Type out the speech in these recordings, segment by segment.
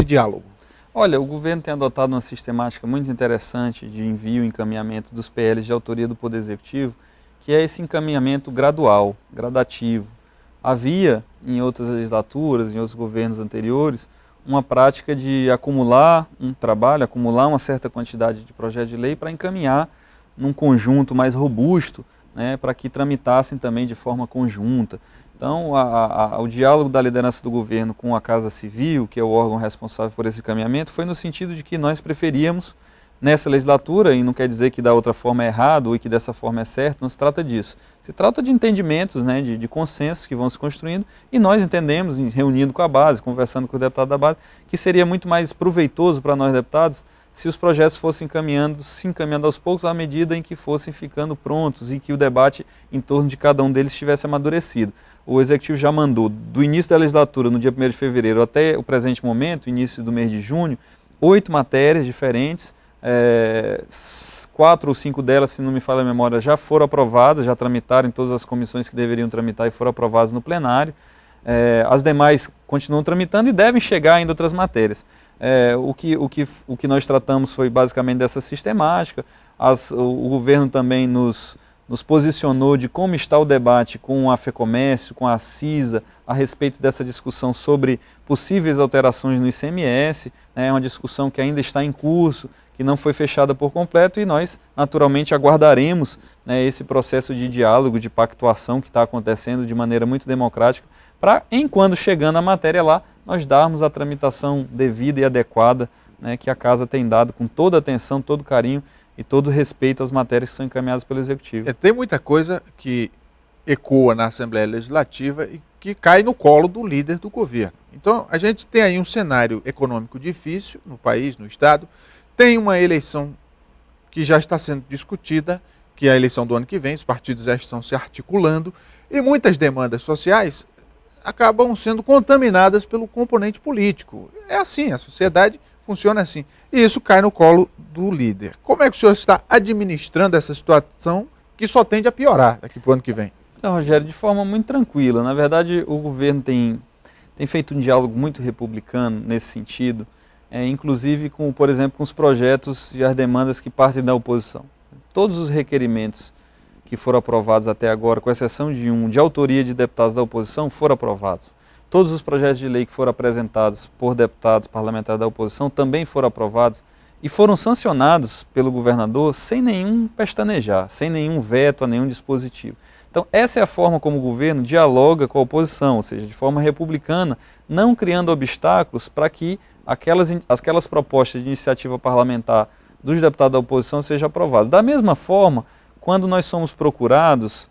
esse diálogo? Olha, o governo tem adotado uma sistemática muito interessante de envio e encaminhamento dos PLs de autoria do Poder Executivo, que é esse encaminhamento gradual, gradativo. Havia, em outras legislaturas, em outros governos anteriores, uma prática de acumular um trabalho, acumular uma certa quantidade de projetos de lei para encaminhar num conjunto mais robusto, né, para que tramitassem também de forma conjunta. Então, o diálogo da liderança do governo com a Casa Civil, que é o órgão responsável por esse encaminhamento, foi no sentido de que nós preferíamos, nessa legislatura, e não quer dizer que da outra forma é errado ou que dessa forma é certo, não se trata disso. Se trata de entendimentos, né, de consensos que vão se construindo, e nós entendemos, reunindo com a base, conversando com o deputado da base, que seria muito mais proveitoso para nós deputados se os projetos fossem se encaminhando aos poucos à medida em que fossem ficando prontos e que o debate em torno de cada um deles estivesse amadurecido. O Executivo já mandou, do início da legislatura, no dia 1º de fevereiro, até o presente momento, início do mês de junho, 8 matérias diferentes, 4 ou 5 delas, se não me falha a memória, já foram aprovadas, já tramitaram em todas as comissões que deveriam tramitar e foram aprovadas no plenário. As demais continuam tramitando e devem chegar ainda outras matérias. O que nós tratamos foi basicamente dessa sistemática. O governo também nos posicionou de como está o debate com a FEComércio, com a CISA, a respeito dessa discussão sobre possíveis alterações no ICMS. É uma discussão que ainda está em curso, que não foi fechada por completo, e nós naturalmente aguardaremos, né, esse processo de diálogo, de pactuação que está acontecendo de maneira muito democrática, para, enquanto chegando a matéria lá, nós darmos a tramitação devida e adequada, né, que a Casa tem dado com toda atenção, todo carinho e todo respeito às matérias que são encaminhadas pelo Executivo. Tem muita coisa que ecoa na Assembleia Legislativa e que cai no colo do líder do governo. Então, a gente tem aí um cenário econômico difícil no país, no Estado, tem uma eleição que já está sendo discutida, que é a eleição do ano que vem, os partidos já estão se articulando, e muitas demandas sociais acabam sendo contaminadas pelo componente político. É assim, a sociedade funciona assim. E isso cai no colo do líder. Como é que o senhor está administrando essa situação que só tende a piorar daqui para o ano que vem? Não, Rogério, de forma muito tranquila. Na verdade, o governo tem feito um diálogo muito republicano nesse sentido, inclusive, por exemplo, com os projetos e as demandas que partem da oposição. Todos os requerimentos que foram aprovados até agora, com exceção de um de autoria de deputados da oposição, foram aprovados. Todos os projetos de lei que foram apresentados por deputados parlamentares da oposição também foram aprovados e foram sancionados pelo governador sem nenhum pestanejar, sem nenhum veto a nenhum dispositivo. Então, essa é a forma como o governo dialoga com a oposição, ou seja, de forma republicana, não criando obstáculos para que aquelas propostas de iniciativa parlamentar dos deputados da oposição sejam aprovadas. Da mesma forma, quando nós somos procurados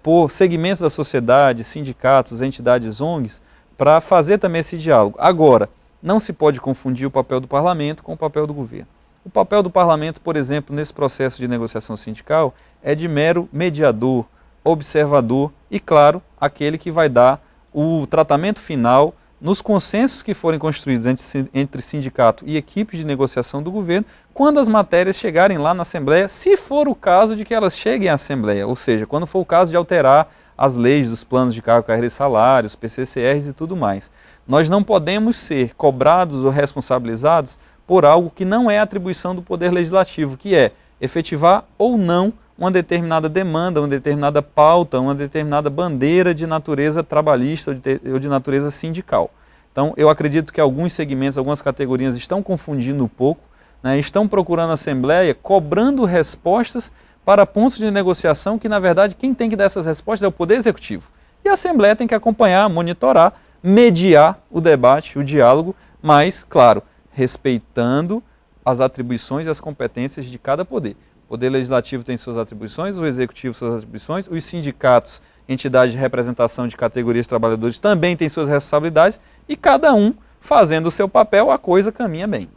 por segmentos da sociedade, sindicatos, entidades ONGs, para fazer também esse diálogo. Agora, não se pode confundir o papel do parlamento com o papel do governo. O papel do parlamento, por exemplo, nesse processo de negociação sindical, é de mero mediador, observador e, claro, aquele que vai dar o tratamento final nos consensos que forem construídos entre sindicato e equipes de negociação do governo, quando as matérias chegarem lá na Assembleia, se for o caso de que elas cheguem à Assembleia, ou seja, quando for o caso de alterar as leis dos planos de cargo, carreira e salários, PCCRs e tudo mais. Nós não podemos ser cobrados ou responsabilizados por algo que não é atribuição do Poder Legislativo, que é efetivar ou não uma determinada demanda, uma determinada pauta, uma determinada bandeira de natureza trabalhista ou de natureza sindical. Então, eu acredito que alguns segmentos, algumas categorias estão confundindo um pouco, né, estão procurando a Assembleia, cobrando respostas para pontos de negociação que, na verdade, quem tem que dar essas respostas é o Poder Executivo. E a Assembleia tem que acompanhar, monitorar, mediar o debate, o diálogo, mas, claro, respeitando as atribuições e as competências de cada poder. O Poder Legislativo tem suas atribuições, o Executivo suas atribuições, os sindicatos, entidades de representação de categorias de trabalhadores também têm suas responsabilidades e cada um fazendo o seu papel, a coisa caminha bem.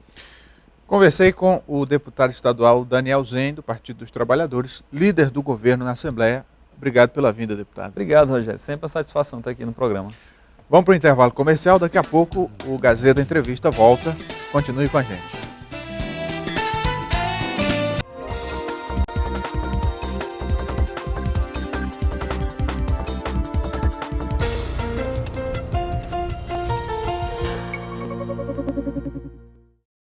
Conversei com o deputado estadual Daniel Zen, do Partido dos Trabalhadores, líder do governo na Assembleia. Obrigado pela vinda, deputado. Obrigado, Rogério. Sempre uma satisfação estar aqui no programa. Vamos para o intervalo comercial. Daqui a pouco o Gazeta Entrevista volta. Continue com a gente.